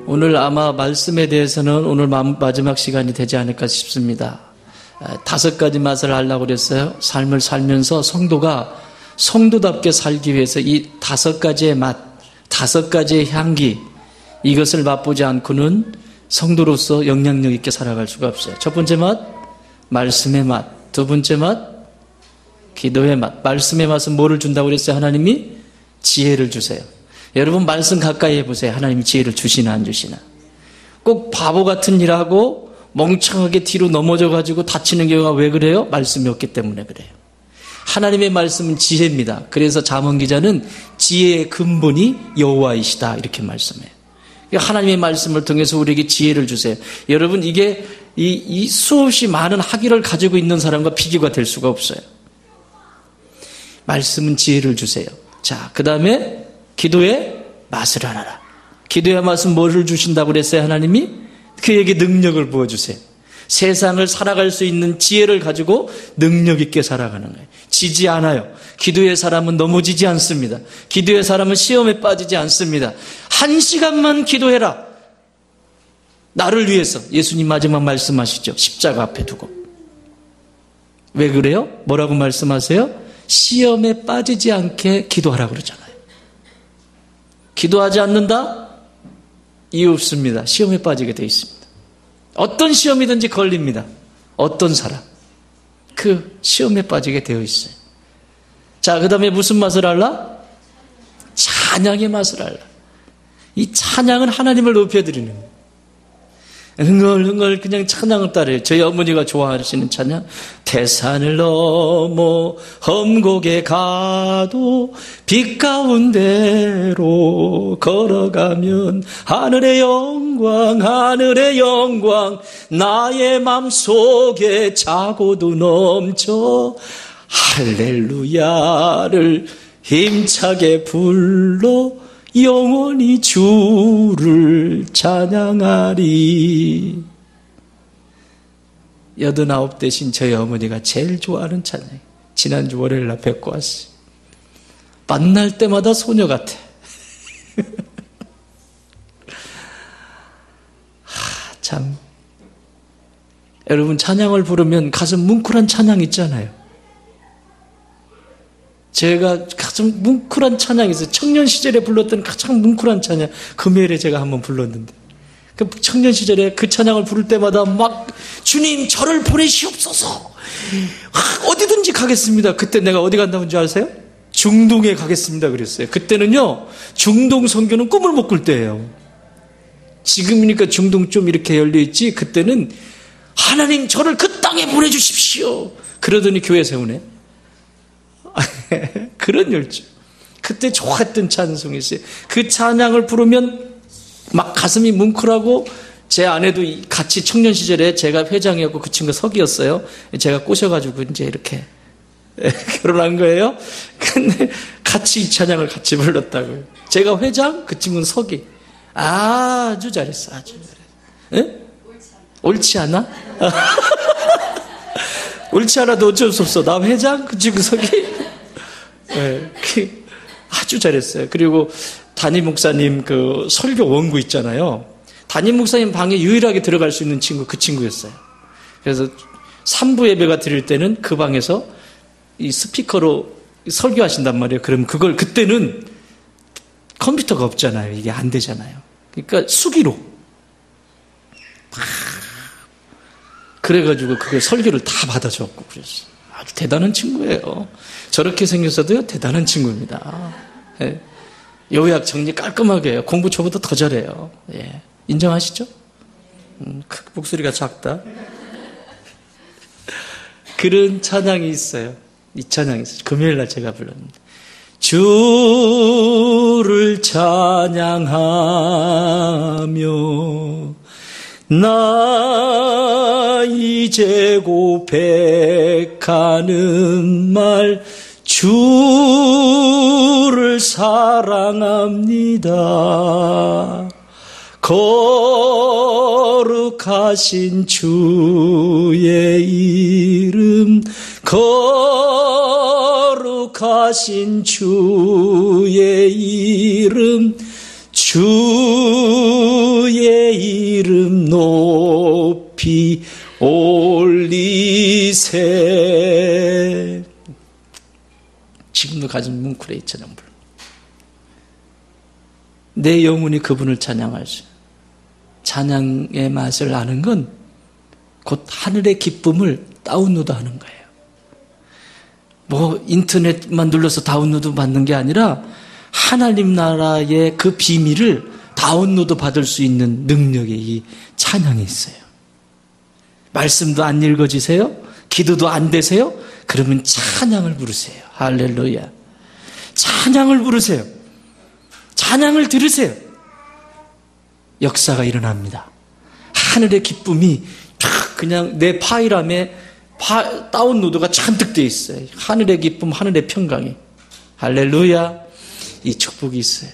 오늘 아마 말씀에 대해서는 오늘 마지막 시간이 되지 않을까 싶습니다. 5가지 맛을 하려고 그랬어요. 삶을 살면서 성도가 성도답게 살기 위해서 이 5가지의 맛, 5가지의 향기, 이것을 맛보지 않고는 성도로서 영향력 있게 살아갈 수가 없어요. 첫 번째 맛, 말씀의 맛. 두 번째 맛, 기도의 맛. 말씀의 맛은 뭐를 준다고 그랬어요? 하나님이 지혜를 주세요. 여러분 말씀 가까이 해보세요. 하나님이 지혜를 주시나 안 주시나. 꼭 바보 같은 일하고 멍청하게 뒤로 넘어져가지고 다치는 경우가 왜 그래요? 말씀이 없기 때문에 그래요. 하나님의 말씀은 지혜입니다. 그래서 잠언 기자는 지혜의 근본이 여호와이시다 이렇게 말씀해요. 하나님의 말씀을 통해서 우리에게 지혜를 주세요. 여러분 이게 이 수없이 많은 학위를 가지고 있는 사람과 비교가 될 수가 없어요. 말씀은 지혜를 주세요. 자, 그 다음에 기도의 맛을 알아라. 기도의 맛은 뭐를 주신다고 그랬어요? 하나님이 그에게 능력을 부어주세요. 세상을 살아갈 수 있는 지혜를 가지고 능력 있게 살아가는 거예요. 지지 않아요. 기도의 사람은 넘어지지 않습니다. 기도의 사람은 시험에 빠지지 않습니다. 1시간만 기도해라. 나를 위해서. 예수님 마지막 말씀하시죠. 십자가 앞에 두고. 왜 그래요? 뭐라고 말씀하세요? 시험에 빠지지 않게 기도하라 그러잖아요. 기도하지 않는다? 이유 없습니다. 시험에 빠지게 되어 있습니다. 어떤 시험이든지 걸립니다. 어떤 사람. 그 시험에 빠지게 되어 있어요. 자, 그 다음에 무슨 맛을 알라? 찬양의 맛을 알라. 이 찬양은 하나님을 높여드리는 거예요. 흥얼흥얼 그냥 찬양을 따라해요. 저희 어머니가 좋아하시는 찬양. 태산을 넘어 험곡에 가도 빛 가운데로 걸어가면 하늘의 영광 나의 맘속에 차고도 넘쳐 할렐루야를 힘차게 불러 영원히 주를 찬양하리. 89 되신 저희 어머니가 제일 좋아하는 찬양이에요. 지난주 월요일 날 뵙고 왔어요. 만날 때마다 소녀 같아. 참. 여러분 찬양을 부르면 가슴 뭉클한 찬양 있잖아요. 제가 가장 뭉클한 찬양이 있어요. 청년 시절에 불렀던 가장 뭉클한 찬양. 금요일에 제가 한번 불렀는데. 그 청년 시절에 그 찬양을 부를 때마다 막 주님 저를 보내시옵소서. 어디든지 가겠습니다. 그때 내가 어디 간다는 줄 아세요? 중동에 가겠습니다 그랬어요. 그때는요. 중동 선교는 꿈을 못 꿀 때예요. 지금이니까 중동 좀 이렇게 열려있지. 그때는 하나님 저를 그 땅에 보내주십시오. 그러더니 교회 세우네. 그런 열정. 그때 좋아했던 찬송이 있어요. 그 찬양을 부르면 막 가슴이 뭉클하고 제 아내도 같이 청년 시절에 제가 회장이었고 그 친구가 서기였어요. 제가 꼬셔가지고 이제 이렇게 결혼한 거예요. 근데 같이 이 찬양을 같이 불렀다고요. 제가 회장, 그 친구는 서기. 아주 잘했어, 아주 잘했어. 에? 옳지 않아? 옳지 않아도 어쩔 수 없어. 나 회장, 그 친구 서기. 네, 아주 잘했어요. 그리고 담임 목사님 그 설교 원고 있잖아요. 담임 목사님 방에 유일하게 들어갈 수 있는 친구 그 친구였어요. 그래서 3부 예배가 드릴 때는 그 방에서 이 스피커로 설교하신단 말이에요. 그럼 그걸 그때는 컴퓨터가 없잖아요. 이게 안 되잖아요. 그러니까 수기로 그래가지고 그걸 설교를 다 받아줬고 그랬어요. 아주 대단한 친구예요. 저렇게 생겼어도요 대단한 친구입니다. 예. 요약 정리 깔끔하게 해요. 공부 저보다 더 잘해요. 예. 인정하시죠? 목소리가 작다. 그런 찬양이 있어요. 이 찬양이 있어요. 금요일날 제가 불렀는데 주를 찬양하며 나 이제 고백하는 말 주를 사랑합니다. 거룩하신 주의 이름 거룩하신 주의 이름 주 주의 이름 높이 올리세. 지금도 가진 뭉클의 찬양불. 내 영혼이 그분을 찬양하지. 찬양의 맛을 아는 건 곧 하늘의 기쁨을 다운로드하는 거예요. 뭐 인터넷만 눌러서 다운로드 받는 게 아니라 하나님 나라의 그 비밀을 다운로드 받을 수 있는 능력이 이 찬양에 있어요. 말씀도 안 읽어지세요? 기도도 안 되세요? 그러면 찬양을 부르세요. 할렐루야. 찬양을 부르세요. 찬양을 들으세요. 역사가 일어납니다. 하늘의 기쁨이 그냥 내 파일함에 다운로드가 잔뜩 되어 있어요. 하늘의 기쁨, 하늘의 평강이. 할렐루야. 이 축복이 있어요.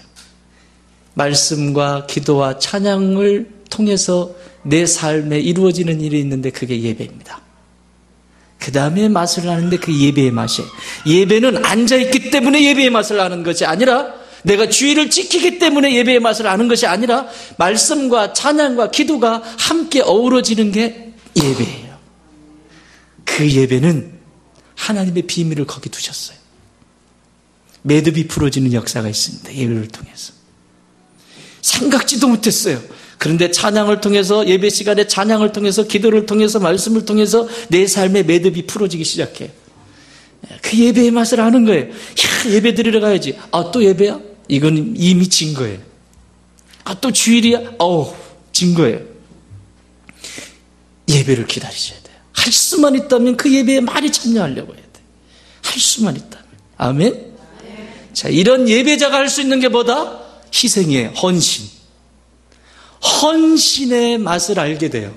말씀과 기도와 찬양을 통해서 내 삶에 이루어지는 일이 있는데 그게 예배입니다. 그 다음에 맛을 아는데 그 예배의 맛이에요. 예배는 앉아있기 때문에 예배의 맛을 아는 것이 아니라 내가 주의를 지키기 때문에 예배의 맛을 아는 것이 아니라 말씀과 찬양과 기도가 함께 어우러지는 게 예배예요. 그 예배는 하나님의 비밀을 거기 두셨어요. 매듭이 풀어지는 역사가 있습니다. 예배를 통해서. 생각지도 못했어요. 그런데 찬양을 통해서, 예배 시간에 찬양을 통해서, 기도를 통해서, 말씀을 통해서 내 삶의 매듭이 풀어지기 시작해요. 그 예배의 맛을 아는 거예요. 야, 예배 드리러 가야지. 아, 또 예배야? 이건 이미 진 거예요. 아, 또 주일이야? 진 거예요. 예배를 기다리셔야 돼요. 할 수만 있다면 그 예배에 많이 참여하려고 해야 돼요. 할 수만 있다면. 아멘? 자, 이런 예배자가 할 수 있는 게 뭐다? 희생이에요. 헌신. 헌신의 맛을 알게 돼요.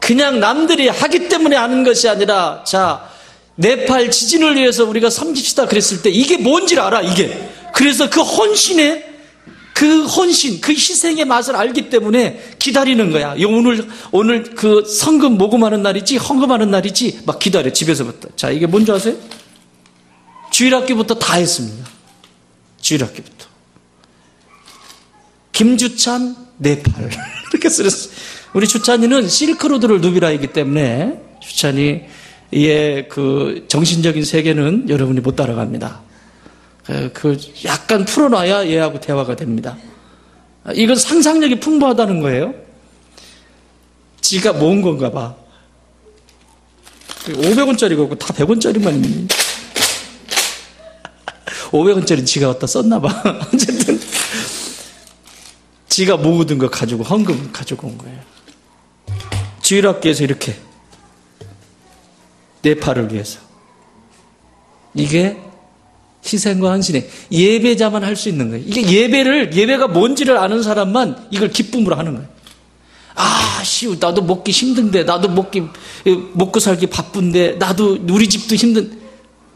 그냥 남들이 하기 때문에 아는 것이 아니라, 자, 네팔 지진을 위해서 우리가 섬깁시다 그랬을 때 이게 뭔지를 알아, 이게. 그래서 그 헌신, 그 희생의 맛을 알기 때문에 기다리는 거야. 오늘 그 성금 모금하는 날이지, 헌금하는 날이지, 막 기다려, 집에서부터. 자, 이게 뭔지 아세요? 주일학기부터 다 했습니다. 주일학기부터. 김주찬, 네팔. 이렇게 쓰랬어요. 우리 주찬이는 실크로드를 누비라이기 때문에 주찬이의 그 정신적인 세계는 여러분이 못 따라갑니다. 약간 풀어놔야 얘하고 대화가 됩니다. 이건 상상력이 풍부하다는 거예요. 지가 모은 건가 봐. 500원짜리가 다 100원짜리만 있는. 500원짜리 지가 갖다 썼나 봐. 어쨌든 지가 모으던 거 가지고 헌금 가지고 온 거예요. 주일학교에서 이렇게 네팔을 위해서. 이게 희생과 헌신의 예배자만 할 수 있는 거예요. 이게 예배가 뭔지를 아는 사람만 이걸 기쁨으로 하는 거예요. 나도 먹기 힘든데, 나도 먹고 살기 바쁜데, 나도 우리 집도 힘든,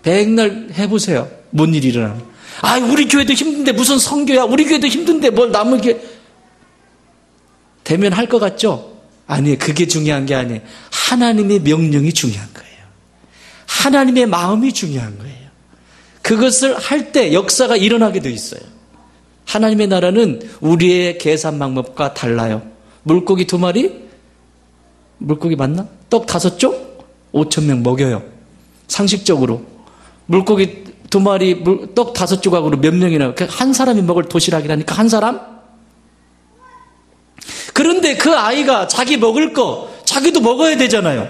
백날 해보세요. 뭔 일이 일어나. 우리 교회도 힘든데 무슨 선교야. 우리 교회도 힘든데 뭘 남에게 되면 할 것 같죠? 아니에요. 그게 중요한 게 아니에요. 하나님의 명령이 중요한 거예요. 하나님의 마음이 중요한 거예요. 그것을 할 때 역사가 일어나게 돼 있어요. 하나님의 나라는 우리의 계산 방법과 달라요. 물고기 2마리? 물고기 맞나? 떡 5쪽? 5,000명 먹여요. 상식적으로. 물고기 2마리, 떡 5조각으로 몇 명이나, 한 사람이 먹을 도시락이라니까, 한 사람? 그런데 그 아이가 자기 먹을 거, 자기도 먹어야 되잖아요.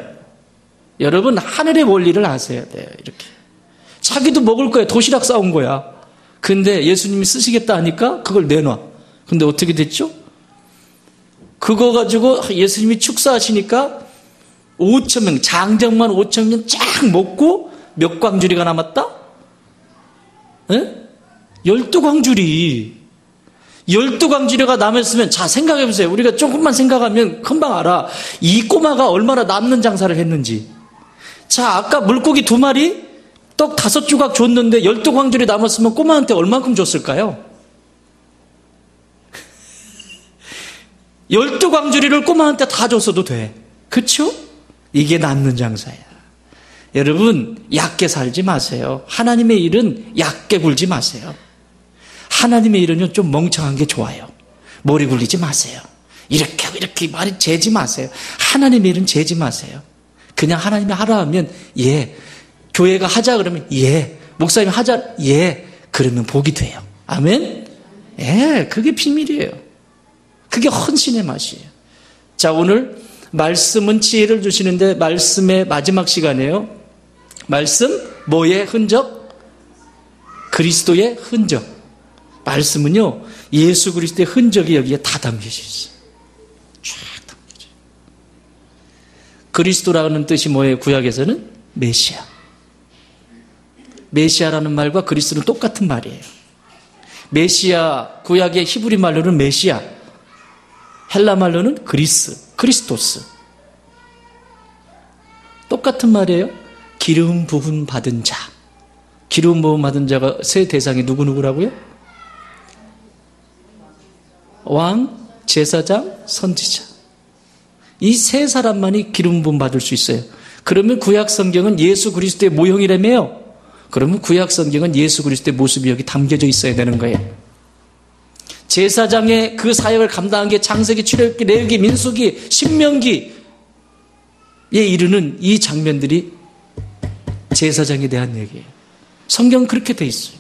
여러분, 하늘의 원리를 아셔야 돼요, 이렇게. 자기도 먹을 거야. 도시락 싸온 거야. 근데 예수님이 쓰시겠다 하니까 그걸 내놔. 근데 어떻게 됐죠? 그거 가지고 예수님이 축사하시니까 5,000명, 장정만 5,000명 쫙 먹고 몇 광주리가 남았다? 12광주리. 12광주리가 남았으면, 자, 생각해보세요. 우리가 조금만 생각하면 금방 알아. 이 꼬마가 얼마나 남는 장사를 했는지. 자, 아까 물고기 2마리? 떡 5조각 줬는데 12광주리 남았으면 꼬마한테 얼만큼 줬을까요? 12광주리를 꼬마한테 다 줬어도 돼. 그쵸? 이게 남는 장사야. 여러분, 얕게 살지 마세요. 하나님의 일은 얕게 굴지 마세요. 하나님의 일은요, 좀 멍청한 게 좋아요. 머리 굴리지 마세요. 이렇게 말이 재지 마세요. 하나님의 일은 재지 마세요. 그냥 하나님이 하라 하면 예. 교회가 하자 그러면 예. 목사님이 하자 예. 그러면 복이 돼요. 아멘? 예, 그게 비밀이에요. 그게 헌신의 맛이에요. 자, 오늘 말씀은 지혜를 주시는데 말씀의 마지막 시간이에요. 말씀, 뭐의 흔적? 그리스도의 흔적. 말씀은요, 예수 그리스도의 흔적이 여기에 다 담겨져 있어요. 쫙 담겨져. 그리스도라는 뜻이 뭐예요? 구약에서는 메시아. 메시아라는 말과 그리스도는 똑같은 말이에요. 메시아, 구약의 히브리 말로는 메시아, 헬라 말로는 크리스토스. 똑같은 말이에요. 기름 부음 받은 자. 기름 부음 받은 자가 세 대상이 누구누구라고요? 왕, 제사장, 선지자. 이 세 사람만이 기름 부음 받을 수 있어요. 그러면 구약 성경은 예수 그리스도의 모형이라며요. 그러면 구약 성경은 예수 그리스도의 모습이 여기 담겨져 있어야 되는 거예요. 제사장의 그 사역을 감당한 게 창세기, 출애굽기, 레위기, 민수기, 신명기에 이르는 이 장면들이 제사장에 대한 얘기예요. 성경은 그렇게 돼 있어요.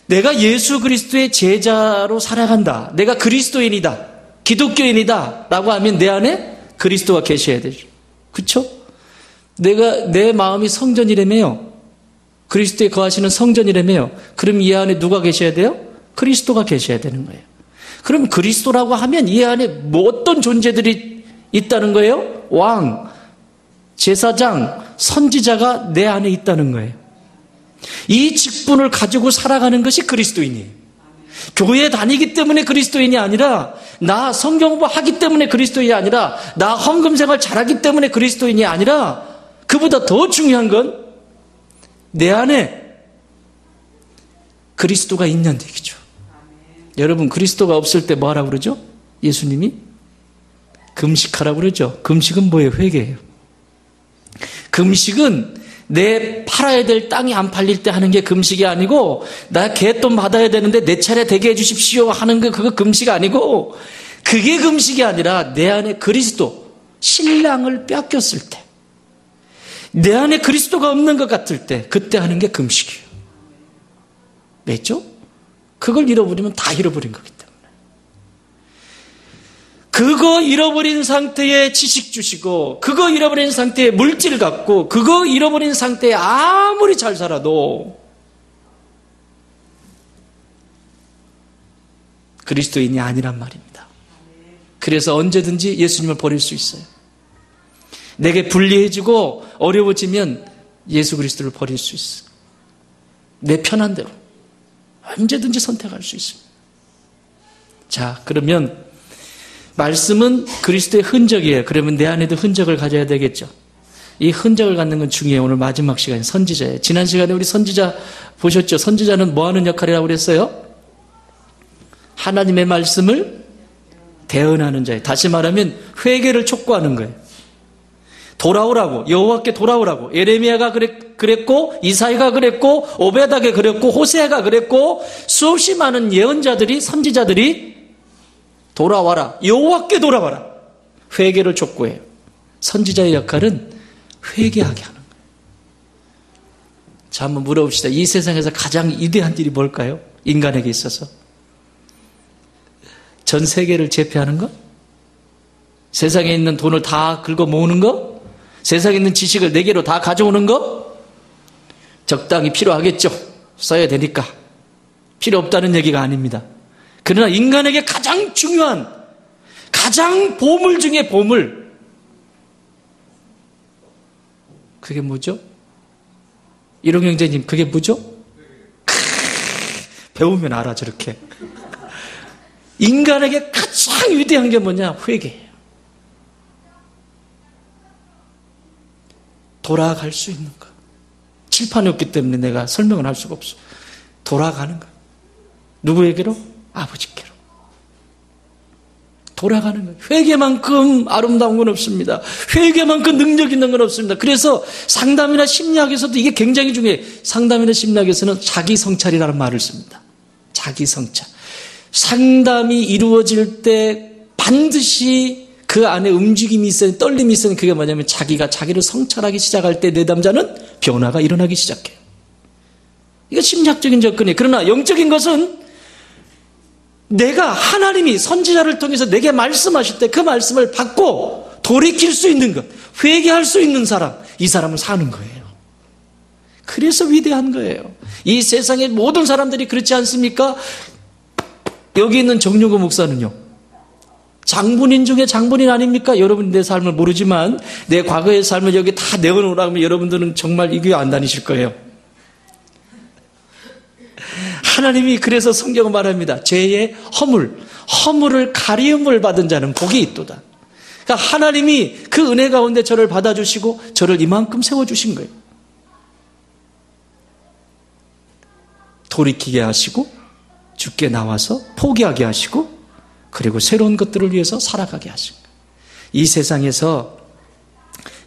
내가 예수 그리스도의 제자로 살아간다. 내가 그리스도인이다. 기독교인이다. 라고 하면 내 안에 그리스도가 계셔야 되죠. 그렇죠? 내 마음이 성전이라며요. 그리스도에 거하시는 성전이라며요. 그럼 이 안에 누가 계셔야 돼요? 그리스도가 계셔야 되는 거예요. 그럼 그리스도라고 하면 이 안에 뭐 어떤 존재들이 있다는 거예요? 왕, 제사장, 선지자가 내 안에 있다는 거예요. 이 직분을 가지고 살아가는 것이 그리스도인이에요. 교회 다니기 때문에 그리스도인이 아니라, 나 성경 공부하기 때문에 그리스도인이 아니라, 나 헌금생활 잘하기 때문에 그리스도인이 아니라, 그보다 더 중요한 건 내 안에 그리스도가 있냐는 얘기죠. 여러분, 그리스도가 없을 때 뭐 하라고 그러죠? 예수님이 금식하라고 그러죠. 금식은 뭐예요? 회개예요. 금식은 내 팔아야 될 땅이 안 팔릴 때 하는 게 금식이 아니고, 나 갯돈 받아야 되는데 내 차례 되게 해주십시오 하는 거, 그거 금식 아니고, 그게 금식이 아니라 내 안에 그리스도, 신랑을 뺏겼을 때, 내 안에 그리스도가 없는 것 같을 때, 그때 하는 게 금식이에요. 왜죠? 그걸 잃어버리면 다 잃어버린 거기 때문에. 그거 잃어버린 상태에 지식 주시고, 그거 잃어버린 상태에 물질 갖고, 그거 잃어버린 상태에 아무리 잘 살아도 그리스도인이 아니란 말입니다. 그래서 언제든지 예수님을 버릴 수 있어요. 내게 불리해지고 어려워지면 예수 그리스도를 버릴 수 있어요. 내 편한 대로 언제든지 선택할 수 있습니다. 자, 그러면 말씀은 그리스도의 흔적이에요. 그러면 내 안에도 흔적을 가져야 되겠죠. 이 흔적을 갖는 건 중요해요. 오늘 마지막 시간에 선지자예요. 지난 시간에 우리 선지자 보셨죠? 선지자는 뭐 하는 역할이라고 그랬어요? 하나님의 말씀을 대언하는 자예요. 다시 말하면 회개를 촉구하는 거예요. 돌아오라고, 여호와께 돌아오라고. 예레미야가 그랬고, 이사야가 그랬고, 오베다가 그랬고, 호세아가 그랬고, 수없이 많은 예언자들이, 선지자들이 돌아와라, 여호와께 돌아와라. 회개를 촉구해요. 선지자의 역할은 회개하게 하는 거예요. 자, 한번 물어봅시다. 이 세상에서 가장 위대한 일이 뭘까요? 인간에게 있어서. 전 세계를 제패하는 것? 세상에 있는 돈을 다 긁어 모으는 것? 세상에 있는 지식을 내게로 다 가져오는 것? 적당히 필요하겠죠. 써야 되니까. 필요 없다는 얘기가 아닙니다. 그러나 인간에게 가장 중요한, 가장 보물 중에 보물. 그게 뭐죠? 일용 형제님, 그게 뭐죠? 배우면 알아, 저렇게. 인간에게 가장 위대한 게 뭐냐? 회개예요. 돌아갈 수 있는 것. 칠판이 없기 때문에 내가 설명을 할 수가 없어. 돌아가는 것. 누구에게로? 아버지께로. 돌아가는 거예요. 회개만큼 아름다운 건 없습니다. 회개만큼 능력 있는 건 없습니다. 그래서 상담이나 심리학에서도 이게 굉장히 중요해요. 상담이나 심리학에서는 자기 성찰이라는 말을 씁니다. 자기 성찰. 상담이 이루어질 때 반드시 그 안에 움직임이 있어요. 떨림이 있어요. 그게 뭐냐면 자기가 자기를 성찰하기 시작할 때 내담자는 변화가 일어나기 시작해요. 이거 심리학적인 접근이에요. 그러나 영적인 것은 내가 하나님이 선지자를 통해서 내게 말씀하실 때 그 말씀을 받고 돌이킬 수 있는 것, 회개할 수 있는 사람, 이 사람은 사는 거예요. 그래서 위대한 거예요. 이 세상의 모든 사람들이 그렇지 않습니까? 여기 있는 정유구 목사는요, 장본인 중에 장본인 아닙니까? 여러분 내 삶을 모르지만 내 과거의 삶을 여기 다 내어놓으라고 하면 여러분들은 정말 이 교회 안 다니실 거예요. 하나님이 그래서 성경은 말합니다. 죄의 허물을 가리움을 받은 자는 복이 있도다. 그러니까 하나님이 그 은혜 가운데 저를 받아주시고 저를 이만큼 세워주신 거예요. 돌이키게 하시고 죽게 나와서 포기하게 하시고 그리고 새로운 것들을 위해서 살아가게 하신 거예요. 이 세상에서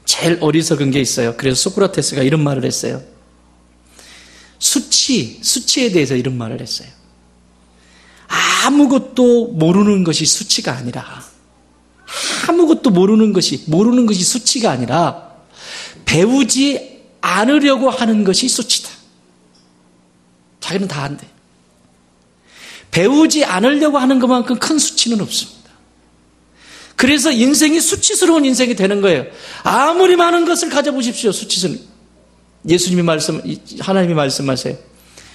제일 어리석은 게 있어요. 그래서 소크라테스가 이런 말을 했어요. 수치에 대해서 이런 말을 했어요. 아무것도 모르는 것이 수치가 아니라, 아무것도 모르는 것이 수치가 아니라 배우지 않으려고 하는 것이 수치다. 자기는 다 한대. 배우지 않으려고 하는 것만큼 큰 수치는 없습니다. 그래서 인생이 수치스러운 인생이 되는 거예요. 아무리 많은 것을 가져보십시오. 수치스러운. 하나님이 말씀하세요.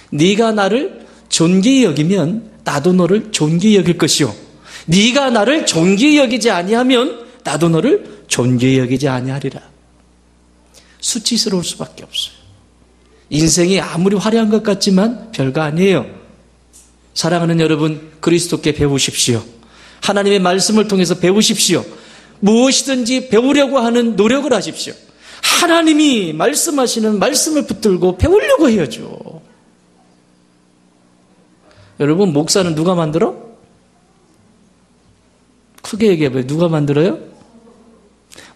네가 나를 존귀히 여기면 나도 너를 존귀히 여길 것이요. 네가 나를 존귀히 여기지 아니하면 나도 너를 존귀히 여기지 아니하리라. 수치스러울 수밖에 없어요. 인생이 아무리 화려한 것 같지만 별거 아니에요. 사랑하는 여러분, 그리스도께 배우십시오. 하나님의 말씀을 통해서 배우십시오. 무엇이든지 배우려고 하는 노력을 하십시오. 하나님이 말씀하시는 말씀을 붙들고 배우려고 해야죠. 여러분, 목사는 누가 만들어? 크게 얘기해봐요. 누가 만들어요?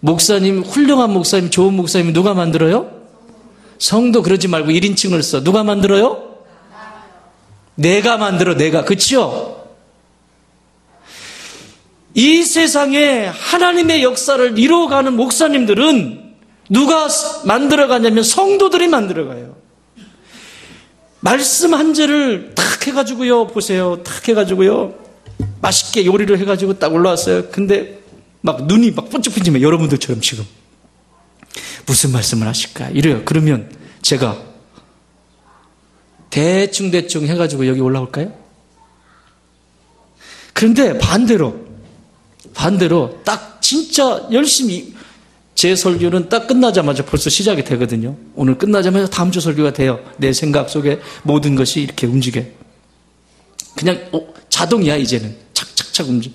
목사님, 훌륭한 목사님, 좋은 목사님 누가 만들어요? 성도. 그러지 말고 1인칭을 써. 누가 만들어요? 내가 만들어. 내가. 그치요? 이 세상에 하나님의 역사를 이루어가는 목사님들은 누가 만들어가냐면 성도들이 만들어가요. 말씀 한 절을 탁 해가지고요, 보세요. 탁 해가지고요, 맛있게 요리를 해가지고 딱 올라왔어요. 근데 막 눈이 막 번쩍번쩍해. 여러분들처럼 지금 무슨 말씀을 하실까 이래요. 그러면 제가 대충 해가지고 여기 올라올까요? 그런데 반대로 딱 진짜 열심히, 제 설교는 딱 끝나자마자 벌써 시작이 되거든요. 오늘 끝나자마자 다음 주 설교가 돼요. 내 생각 속에 모든 것이 이렇게 움직여요. 그냥 자동이야. 이제는 착착착 움직여.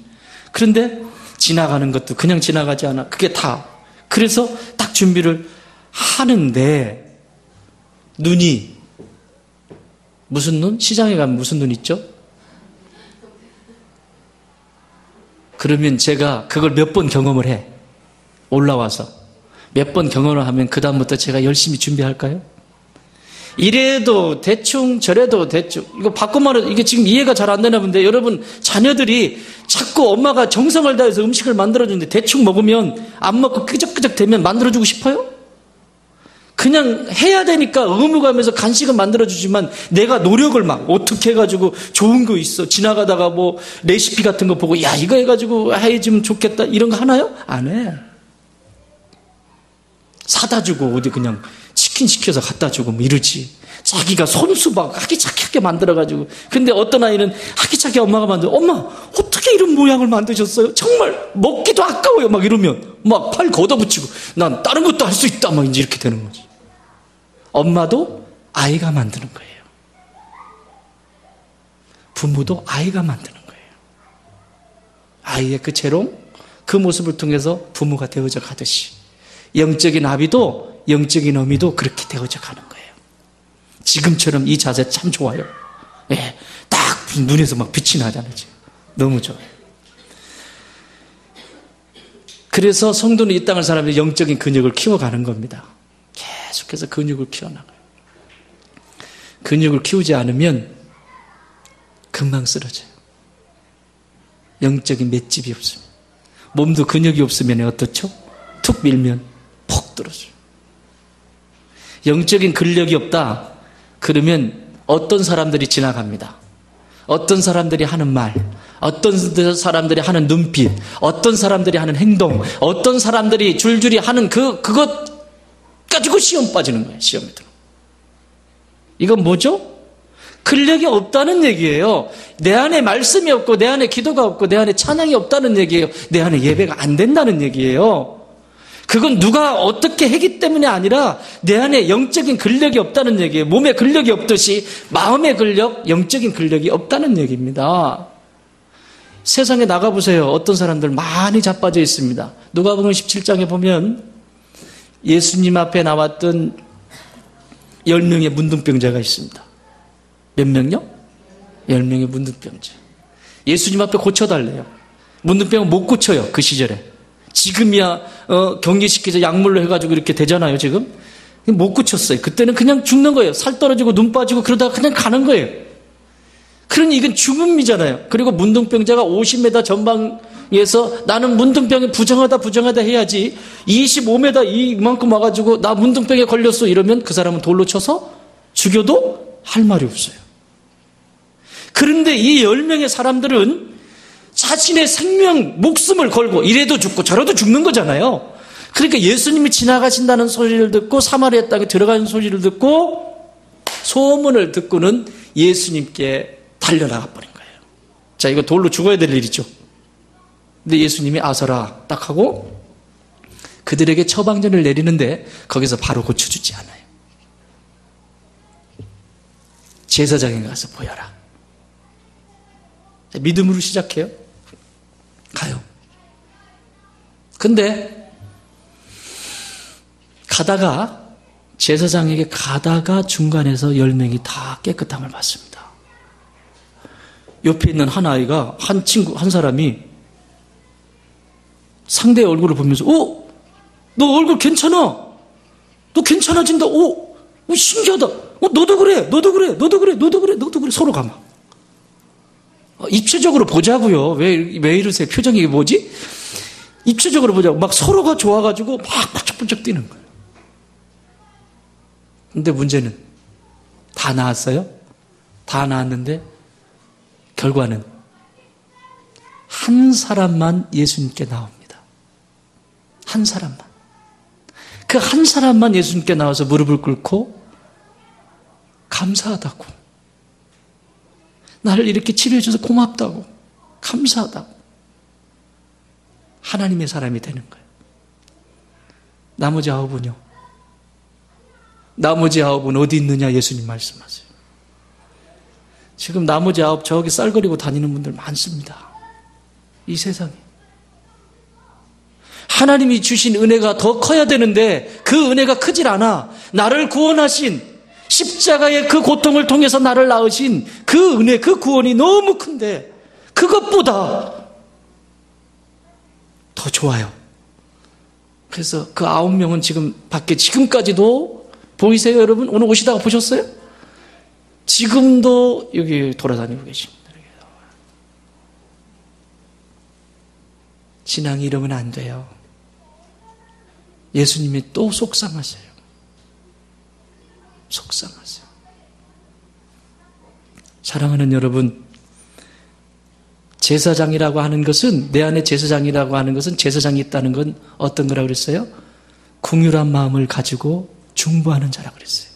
그런데 지나가는 것도 그냥 지나가지 않아. 그게 다. 그래서 딱 준비를 하는데 눈이, 무슨 눈? 시장에 가면 무슨 눈 있죠? 그러면 제가 그걸 몇 번 경험을 해. 올라와서 몇 번 경험을 하면 그 다음부터 제가 열심히 준비할까요? 이래도 대충 저래도 대충. 이거 바꿔 말해도 이게 지금 이해가 잘 안 되나 본데, 여러분 자녀들이 자꾸 엄마가 정성을 다해서 음식을 만들어주는데 대충 먹으면 안 먹고 끄적끄적 되면 만들어주고 싶어요? 그냥 해야 되니까 의무감에서 간식은 만들어주지만 내가 노력을 막 어떻게 해가지고 좋은 거 있어, 지나가다가 뭐 레시피 같은 거 보고 야 이거 해가지고 해주면 좋겠다 이런 거 하나요? 안 해. 사다 주고 어디 그냥 치킨 시켜서 갖다 주고 뭐 이러지. 자기가 손수 막 하기차게 만들어가지고. 근데 어떤 아이는 하기차게 엄마가 만들어. 엄마 어떻게 이런 모양을 만드셨어요? 정말 먹기도 아까워요. 막 이러면 막 팔 걷어붙이고 난 다른 것도 할 수 있다 막 이제 이렇게 되는 거지. 엄마도 아이가 만드는 거예요. 부모도 아이가 만드는 거예요. 아이의 그 재롱, 그 모습을 통해서 부모가 되어져 가듯이 영적인 아비도 영적인 어미도 그렇게 되어져 가는 거예요. 지금처럼 이 자세 참 좋아요. 예, 딱 눈에서 막 빛이 나잖아요. 지금. 너무 좋아요. 그래서 성도는 이 땅을 살아가면서 영적인 근육을 키워가는 겁니다. 계속해서 근육을 키워나가요. 근육을 키우지 않으면 금방 쓰러져요. 영적인 맷집이 없습니다. 몸도 근육이 없으면 어떻죠? 툭 밀면 폭 떨어져요. 영적인 근력이 없다. 그러면 어떤 사람들이 지나갑니다. 어떤 사람들이 하는 말, 어떤 사람들이 하는 눈빛, 어떤 사람들이 하는 행동, 어떤 사람들이 줄줄이 하는 그것 가지고 시험 빠지는 거예요. 시험에 들어. 이건 뭐죠? 근력이 없다는 얘기예요. 내 안에 말씀이 없고 내 안에 기도가 없고 내 안에 찬양이 없다는 얘기예요. 내 안에 예배가 안 된다는 얘기예요. 그건 누가 어떻게 했기 때문에 아니라 내 안에 영적인 근력이 없다는 얘기예요. 몸에 근력이 없듯이 마음의 근력, 영적인 근력이 없다는 얘기입니다. 세상에 나가보세요. 어떤 사람들 많이 자빠져 있습니다. 누가복음 17장에 보면 예수님 앞에 나왔던 10명의 문둥병자가 있습니다. 몇 명요? 10명의 문둥병자. 예수님 앞에 고쳐달래요. 문둥병은 못 고쳐요. 그 시절에. 지금이야 격리시키자 약물로 해가지고 이렇게 되잖아요. 지금 못 고쳤어요. 그때는 그냥 죽는 거예요. 살 떨어지고 눈 빠지고 그러다가 그냥 가는 거예요. 그러니 이건 죽음이잖아요. 그리고 문둥병자가 50m 전방에서 나는 문둥병이 부정하다 해야지 25m 이만큼 와가지고 나 문둥병에 걸렸어 이러면 그 사람은 돌로 쳐서 죽여도 할 말이 없어요. 그런데 이 10명의 사람들은 자신의 생명, 목숨을 걸고 이래도 죽고 저래도 죽는 거잖아요. 그러니까 예수님이 지나가신다는 소리를 듣고 사마리아 땅에 들어가는 소리를 듣고 소문을 듣고는 예수님께 달려나가 버린 거예요. 자, 이거 돌로 죽어야 될 일이죠. 근데 예수님이 아서라 딱 하고 그들에게 처방전을 내리는데 거기서 바로 고쳐주지 않아요. 제사장에 가서 보여라. 자, 믿음으로 시작해요. 가요. 근데 제사장에게 가다가 중간에서 10명이 다 깨끗함을 받습니다. 옆에 있는 한 아이가 한 사람이 상대의 얼굴을 보면서 너 얼굴 괜찮아. 너 괜찮아진다. 신기하다. 너도 그래. 서로 가마. 입체적으로 보자고요. 왜 이러세요? 표정이 뭐지? 입체적으로 보자고. 막 서로가 좋아가지고 막 번쩍번쩍 뛰는 거예요. 근데 문제는 다 나았어요? 다 나았는데 결과는 한 사람만 예수님께 나옵니다. 한 사람만. 그 한 사람만 예수님께 나와서 무릎을 꿇고 감사하다고. 나를 이렇게 치료해줘서 고맙다고. 감사하다고. 하나님의 사람이 되는 거예요. 나머지 9은요? 나머지 9은 어디 있느냐 예수님 말씀하세요. 지금 나머지 9 저기 쌀거리고 다니는 분들 많습니다. 이 세상에. 하나님이 주신 은혜가 더 커야 되는데 그 은혜가 크질 않아. 나를 구원하신 십자가의 그 고통을 통해서 나를 낳으신 그 은혜, 그 구원이 너무 큰데 그것보다 더 좋아요. 그래서 그 9명은 지금 밖에 지금까지도 보이세요 여러분? 오늘 오시다가 보셨어요? 지금도 여기 돌아다니고 계십니다. 신앙이 이러면 안 돼요. 예수님이 또 속상하세요. 속상하세요. 사랑하는 여러분, 제사장이라고 하는 것은, 내 안에 제사장이라고 하는 것은, 제사장이 있다는 건 어떤 거라고 그랬어요? 긍휼한 마음을 가지고 중보하는 자라고 그랬어요.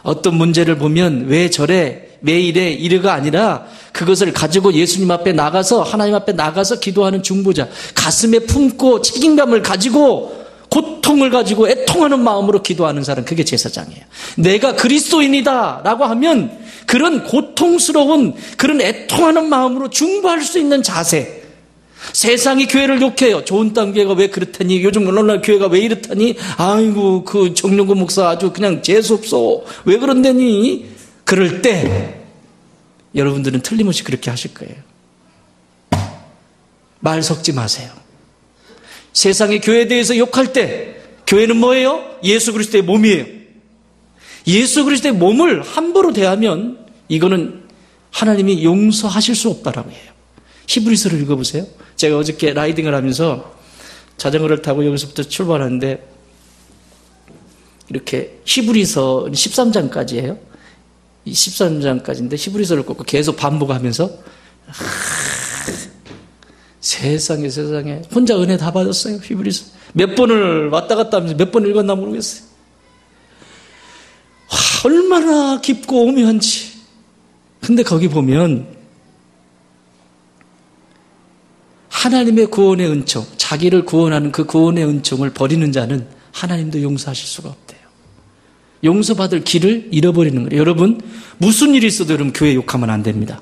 어떤 문제를 보면 왜 저래, 왜 이래, 이래가 아니라 그것을 가지고 예수님 앞에 나가서, 하나님 앞에 나가서 기도하는 중보자, 가슴에 품고 책임감을 가지고 고통을 가지고 애통하는 마음으로 기도하는 사람, 그게 제사장이에요. 내가 그리스도인이다 라고 하면 그런 고통스러운 그런 애통하는 마음으로 중보할 수 있는 자세. 세상이 교회를 욕해요. 좋은 땅 교회가 왜 그렇다니, 요즘 오늘날 교회가 왜 이렇다니, 아이고 그 정용구 목사 아주 그냥 재수없어, 왜 그런데니. 그럴 때 여러분들은 틀림없이 그렇게 하실 거예요. 말 섞지 마세요. 세상의 교회에 대해서 욕할 때 교회는 뭐예요? 예수 그리스도의 몸이에요. 예수 그리스도의 몸을 함부로 대하면 이거는 하나님이 용서하실 수 없다라고 해요. 히브리서를 읽어보세요. 제가 어저께 라이딩을 하면서 자전거를 타고 여기서부터 출발하는데 이렇게 히브리서 13장까지예요. 13장까지인데 히브리서를 꽂고 계속 반복하면서 세상에 혼자 은혜 다 받았어요. 히브리서 몇 번을 왔다 갔다 하면서 몇 번 읽었나 모르겠어요. 얼마나 깊고 오묘한지. 근데 거기 보면 하나님의 구원의 은총, 자기를 구원하는 그 구원의 은총을 버리는 자는 하나님도 용서하실 수가 없대요. 용서받을 길을 잃어버리는 거예요. 여러분, 무슨 일이 있어도 여러분 교회 욕하면 안 됩니다.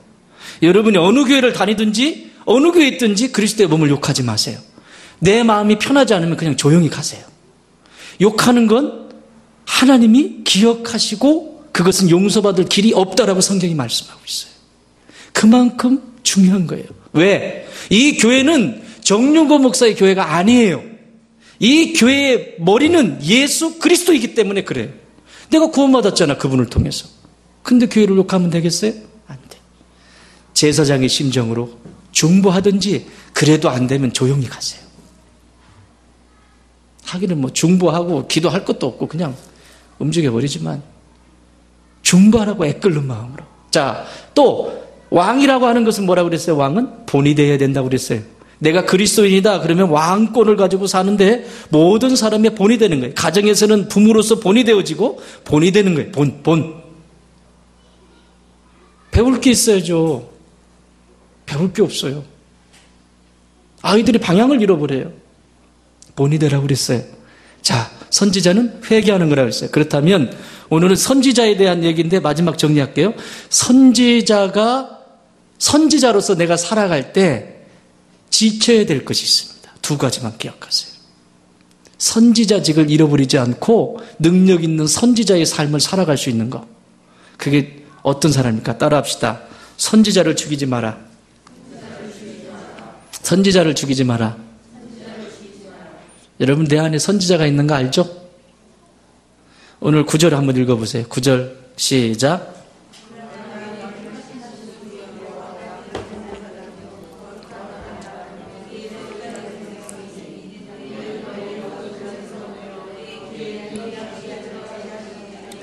여러분이 어느 교회를 다니든지 어느 교회에 있든지 그리스도의 몸을 욕하지 마세요. 내 마음이 편하지 않으면 그냥 조용히 가세요. 욕하는 건 하나님이 기억하시고 그것은 용서받을 길이 없다라고 성경이 말씀하고 있어요. 그만큼 중요한 거예요. 왜? 이 교회는 정윤고 목사의 교회가 아니에요. 이 교회의 머리는 예수 그리스도이기 때문에 그래요. 내가 구원받았잖아, 그분을 통해서. 근데 교회를 욕하면 되겠어요? 안 돼. 제사장의 심정으로 중보하든지 그래도 안 되면 조용히 가세요. 하기는 뭐 중보하고 기도할 것도 없고 그냥 움직여버리지만 중보하라고 애끓는 마음으로. 자, 또 왕이라고 하는 것은 뭐라고 그랬어요? 왕은 본이 되어야 된다고 그랬어요. 내가 그리스도인이다 그러면 왕권을 가지고 사는데 모든 사람의 본이 되는 거예요. 가정에서는 부모로서 본이 되어지고 본이 되는 거예요. 본. 배울 게 있어야죠. 배울 게 없어요. 아이들이 방향을 잃어버려요. 본이 되라고 그랬어요. 자, 선지자는 회개하는 거라고 그랬어요. 그렇다면 오늘은 선지자에 대한 얘기인데 마지막 정리할게요. 선지자로서 내가 살아갈 때 지켜야 될 것이 있습니다. 두 가지만 기억하세요. 선지자직을 잃어버리지 않고 능력 있는 선지자의 삶을 살아갈 수 있는 것. 그게 어떤 사람입니까? 따라합시다. 선지자를 죽이지 마라. 선지자를 죽이지 마라. 여러분 내 안에 선지자가 있는 거 알죠? 오늘 9절 한번 읽어보세요. 9절 시작.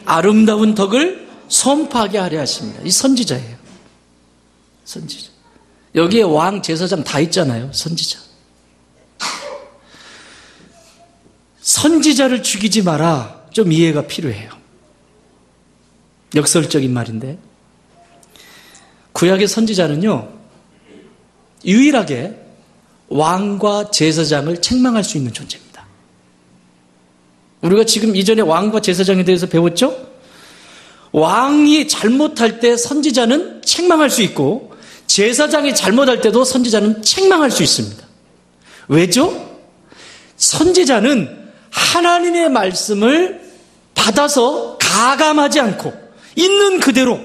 아름다운 덕을 선포하게 하려 하십니다. 이 선지자예요. 선지자. 여기에 왕, 제사장 다 있잖아요. 선지자. 선지자를 죽이지 마라. 좀 이해가 필요해요. 역설적인 말인데. 구약의 선지자는요, 유일하게 왕과 제사장을 책망할 수 있는 존재입니다. 우리가 지금 이전에 왕과 제사장에 대해서 배웠죠? 왕이 잘못할 때 선지자는 책망할 수 있고 제사장이 잘못할 때도 선지자는 책망할 수 있습니다. 왜죠? 선지자는 하나님의 말씀을 받아서 가감하지 않고 있는 그대로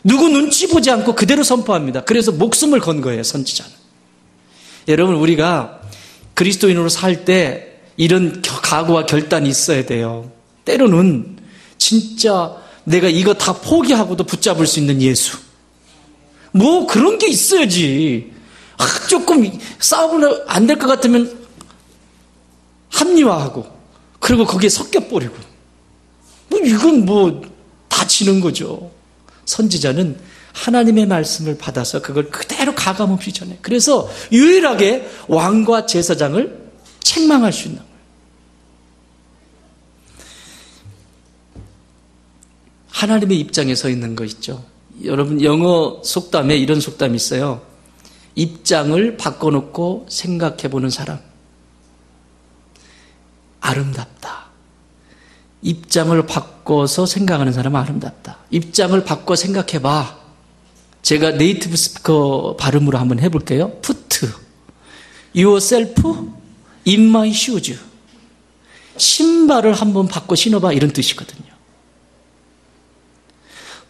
누구 눈치 보지 않고 그대로 선포합니다. 그래서 목숨을 건 거예요, 선지자는. 여러분, 우리가 그리스도인으로 살 때 이런 각오와 결단이 있어야 돼요. 때로는 진짜 내가 이거 다 포기하고도 붙잡을 수 있는 예수. 뭐 그런 게 있어야지. 조금 싸우면 안 될 것 같으면 합리화하고 그리고 거기에 섞여버리고 뭐 이건 뭐 다치는 거죠. 선지자는 하나님의 말씀을 받아서 그걸 그대로 가감없이 전해. 그래서 유일하게 왕과 제사장을 책망할 수 있는 거예요. 하나님의 입장에 서 있는 거 있죠. 여러분 영어 속담에 이런 속담이 있어요. 입장을 바꿔놓고 생각해보는 사람 아름답다. 입장을 바꿔서 생각하는 사람은 아름답다. 입장을 바꿔 생각해봐. 제가 네이티브 스피커 발음으로 한번 해볼게요. Put yourself in my shoes. 신발을 한번 바꿔 신어봐 이런 뜻이거든요.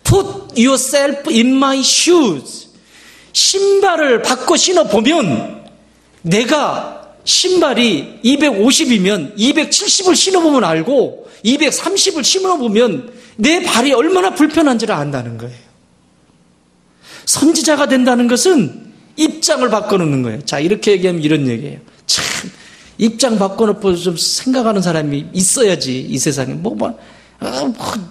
Put yourself in my shoes. 신발을 바꿔 신어보면 내가 신발이 250이면 270을 신어보면 알고 230을 신어보면 내 발이 얼마나 불편한지를 안다는 거예요. 선지자가 된다는 것은 입장을 바꿔놓는 거예요. 자, 이렇게 얘기하면 이런 얘기예요. 참, 입장 바꿔놓고 좀 생각하는 사람이 있어야지, 이 세상에.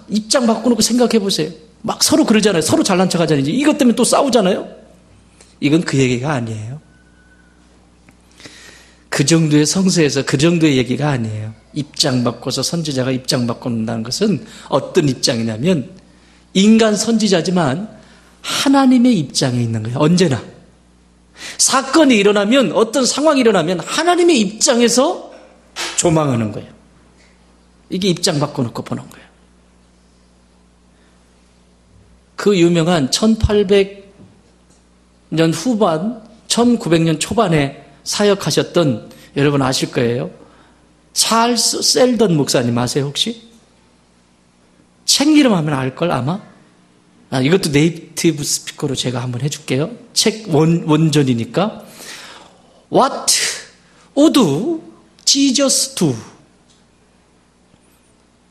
입장 바꿔놓고 생각해 보세요. 막 서로 그러잖아요. 서로 잘난 척 하잖아요. 이것 때문에 또 싸우잖아요. 이건 그 얘기가 아니에요. 그 정도의 성서에서 그 정도의 얘기가 아니에요. 입장 바꿔서 선지자가 입장 바꿔놓는다는 것은 어떤 입장이냐면 인간 선지자지만 하나님의 입장에 있는 거예요. 언제나. 사건이 일어나면, 어떤 상황이 일어나면 하나님의 입장에서 조망하는 거예요. 이게 입장 바꿔놓고 보는 거예요. 그 유명한 1800년 후반, 1900년 초반에 사역하셨던, 여러분 아실 거예요. 찰스 셀던 목사님 아세요 혹시? 책 이름 하면 알걸 아마? 이것도 네이티브 스피커로 제가 한번 해줄게요. 책 원전이니까. What would Jesus do?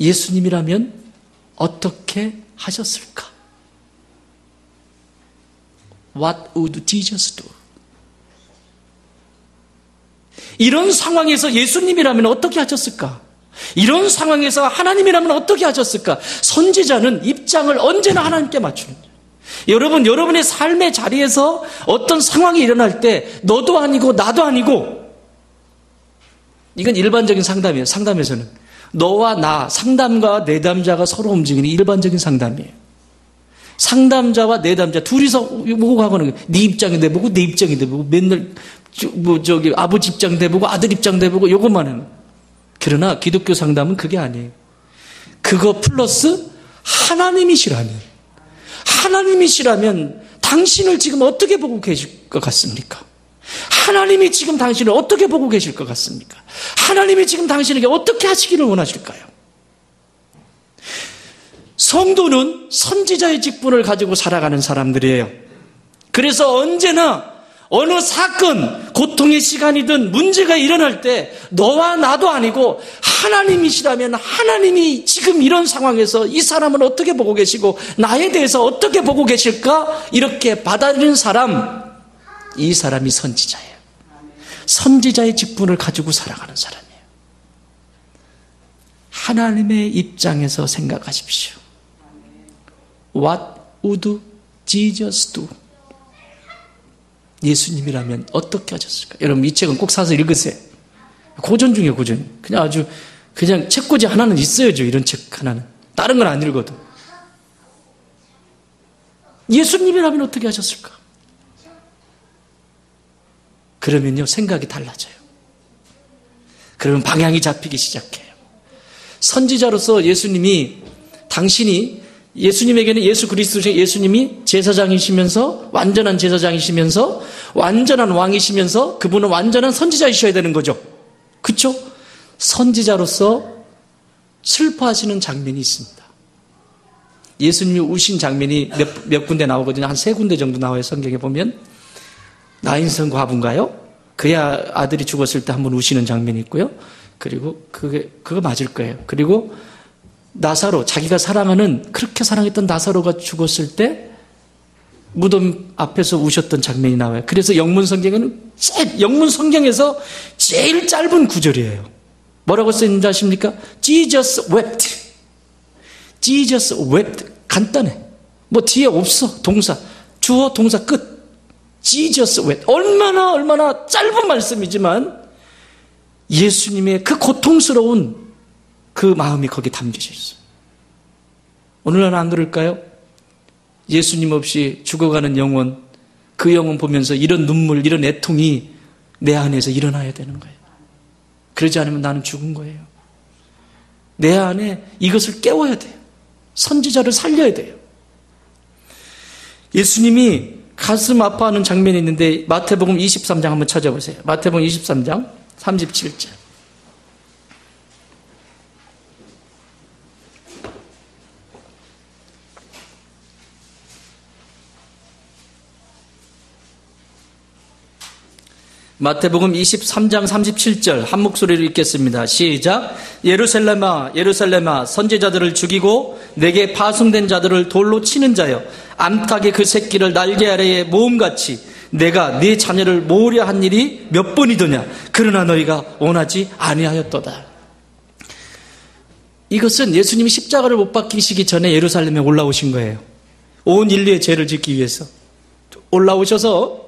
예수님이라면 어떻게 하셨을까? What would Jesus do? 이런 상황에서 예수님이라면 어떻게 하셨을까? 이런 상황에서 하나님이라면 어떻게 하셨을까? 선지자는 입장을 언제나 하나님께 맞추는 거예요. 여러분, 여러분의 삶의 자리에서 어떤 상황이 일어날 때 너도 아니고 나도 아니고, 이건 일반적인 상담이에요. 상담에서는 너와 나, 상담가와 내담자가 서로 움직이는 일반적인 상담이에요. 상담자와 내담자 둘이서 보고 하고는 거예요. 네 입장이 내보고 내 입장이 내보고 맨날 아버지 입장 내보고 아들 입장 내보고 요것만 하는. 그러나 기독교 상담은 그게 아니에요. 그거 플러스 하나님이시라면 당신을 지금 어떻게 보고 계실 것 같습니까? 하나님이 지금 당신을 어떻게 보고 계실 것 같습니까? 하나님이 지금 당신에게 어떻게 하시기를 원하실까요? 성도는 선지자의 직분을 가지고 살아가는 사람들이에요. 그래서 언제나 어느 사건, 고통의 시간이든 문제가 일어날 때 너와 나도 아니고 하나님이시라면 하나님이 지금 이런 상황에서 이 사람을 어떻게 보고 계시고 나에 대해서 어떻게 보고 계실까? 이렇게 받아들이는 사람, 이 사람이 선지자예요. 선지자의 직분을 가지고 살아가는 사람이에요. 하나님의 입장에서 생각하십시오. What would Jesus do? 예수님이라면 어떻게 하셨을까? 여러분, 이 책은 꼭 사서 읽으세요. 고전 중에 고전. 그냥 책꽂이 하나는 있어야죠. 이런 책 하나는. 다른 건 안 읽어도. 예수님이라면 어떻게 하셨을까? 그러면요, 생각이 달라져요. 그러면 방향이 잡히기 시작해요. 선지자로서 예수님에게는 예수 그리스도의 예수님이 제사장이시면서 완전한 제사장이시면서 완전한 왕이시면서 그분은 완전한 선지자이셔야 되는 거죠. 그렇죠? 선지자로서 슬퍼하시는 장면이 있습니다. 예수님이 우신 장면이 몇 군데 나오거든요. 한 3군데 정도 나와요. 성경에 보면. 나인성 과부인가요? 그의 아들이 죽었을 때 한번 우시는 장면이 있고요. 그리고 그거 맞을 거예요. 그리고 나사로, 자기가 그렇게 사랑했던 나사로가 죽었을 때 무덤 앞에서 우셨던 장면이 나와요. 그래서 영문 성경에서 제일 짧은 구절이에요. 뭐라고 써있는지 아십니까? Jesus wept. Jesus wept. 간단해. 뒤에 없어. 동사. 주어, 동사 끝. Jesus wept. 얼마나 짧은 말씀이지만 예수님의 그 고통스러운 그 마음이 거기에 담겨져 있어요. 오늘날 안 그럴까요? 예수님 없이 죽어가는 영혼, 그 영혼 보면서 이런 눈물, 이런 애통이 내 안에서 일어나야 되는 거예요. 그러지 않으면 나는 죽은 거예요. 내 안에 이것을 깨워야 돼요. 선지자를 살려야 돼요. 예수님이 가슴 아파하는 장면이 있는데 마태복음 23장 한번 찾아보세요. 마태복음 23장 37절. 마태복음 23장 37절 한 목소리로 읽겠습니다. 시작. 예루살렘아 예루살렘아 선지자들을 죽이고 내게 파송된 자들을 돌로 치는 자여, 암탉의 그 새끼를 날개 아래에 모음같이 내가 네 자녀를 모으려 한 일이 몇 번이더냐. 그러나 너희가 원하지 아니하였도다. 이것은 예수님이 십자가를 못 박히시기 전에 예루살렘에 올라오신 거예요. 온 인류의 죄를 짓기 위해서 올라오셔서,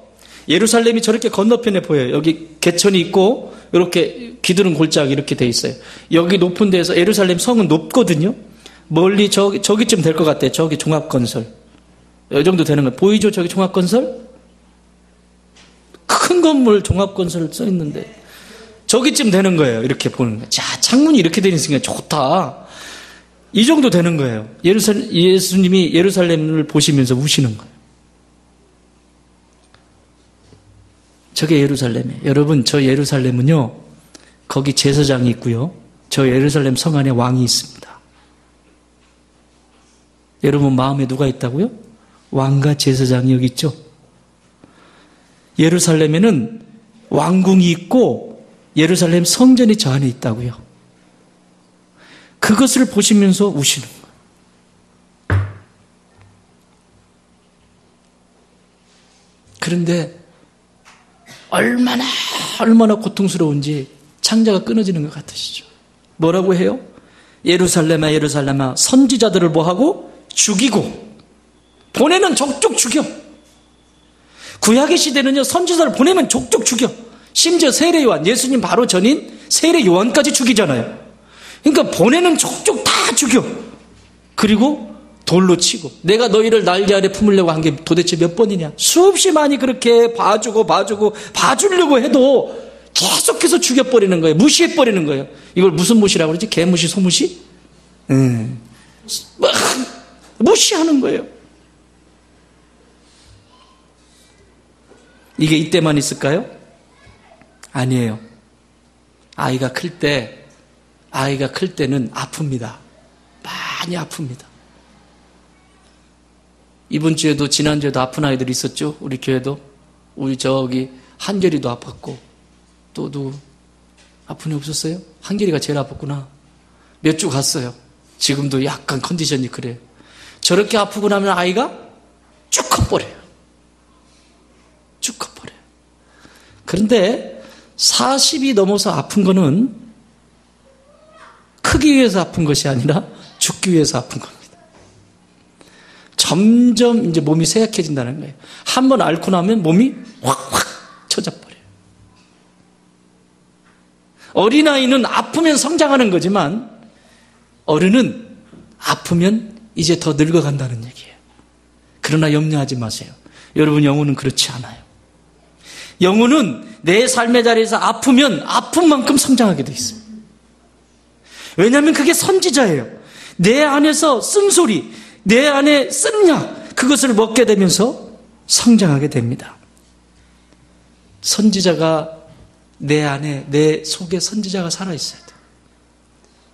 예루살렘이 저렇게 건너편에 보여요. 여기 개천이 있고 이렇게 기드론 골짜기 이렇게 돼 있어요. 여기 높은 데에서 예루살렘 성은 높거든요. 멀리 저기쯤 될 것 같아요. 저기 종합건설 이 정도 되는 거예요. 보이죠? 저기 종합건설? 큰 건물 종합건설 써 있는데 저기쯤 되는 거예요. 이렇게 보는 거예요. 자, 창문이 이렇게 되어 있으니까 좋다. 이 정도 되는 거예요. 예수님이 예루살렘을 보시면서 우시는 거예요. 저게 예루살렘이에요. 여러분, 저 예루살렘은요, 거기 제사장이 있고요, 저 예루살렘 성 안에 왕이 있습니다. 여러분 마음에 누가 있다고요? 왕과 제사장이 여기 있죠. 예루살렘에는 왕궁이 있고 예루살렘 성전이 저 안에 있다고요. 그것을 보시면서 우시는 거예요. 그런데 얼마나 고통스러운지 창자가 끊어지는 것 같으시죠? 뭐라고 해요? 예루살렘아 예루살렘아 선지자들을 뭐하고? 죽이고 보내면 족족 죽여. 구약의 시대는요, 선지자를 보내면 족족 죽여. 심지어 세례 요한, 예수님 바로 전인 세례 요한까지 죽이잖아요. 그러니까 보내는 족족 다 죽여. 그리고 돌로 치고, 내가 너희를 날개 아래 품으려고 한 게 도대체 몇 번이냐. 수없이 많이 그렇게 봐주려고 해도 계속해서 죽여버리는 거예요. 무시해버리는 거예요. 이걸 무슨 무시라고 그러지? 개무시, 소무시? 무시하는 거예요. 이게 이때만 있을까요? 아니에요. 아이가 클 때는 아픕니다. 많이 아픕니다. 이번 주에도, 지난주에도 아픈 아이들이 있었죠. 우리 교회도. 우리 저기 한결이도 아팠고, 또 누구 아픈 애 없었어요? 한결이가 제일 아팠구나. 몇 주 갔어요. 지금도 약간 컨디션이 그래요. 저렇게 아프고 나면 아이가 쭉 커버려요. 쭉 커버려요. 그런데 40이 넘어서 아픈 거는 크기 위해서 아픈 것이 아니라 죽기 위해서 아픈 겁니다. 점점 이제 몸이 쇠약해진다는 거예요. 한번 앓고 나면 몸이 확 쳐져버려요. 어린아이는 아프면 성장하는 거지만 어른은 아프면 이제 더 늙어간다는 얘기예요. 그러나 염려하지 마세요. 여러분, 영혼은 그렇지 않아요. 영혼은 내 삶의 자리에서 아프면 아픈 만큼 성장하게 돼 있어요. 왜냐하면 그게 선지자예요. 내 안에서 쓴소리, 내 안에 쓴 약, 그것을 먹게 되면서 성장하게 됩니다. 선지자가 내 안에, 내 속에 선지자가 살아있어야 돼요.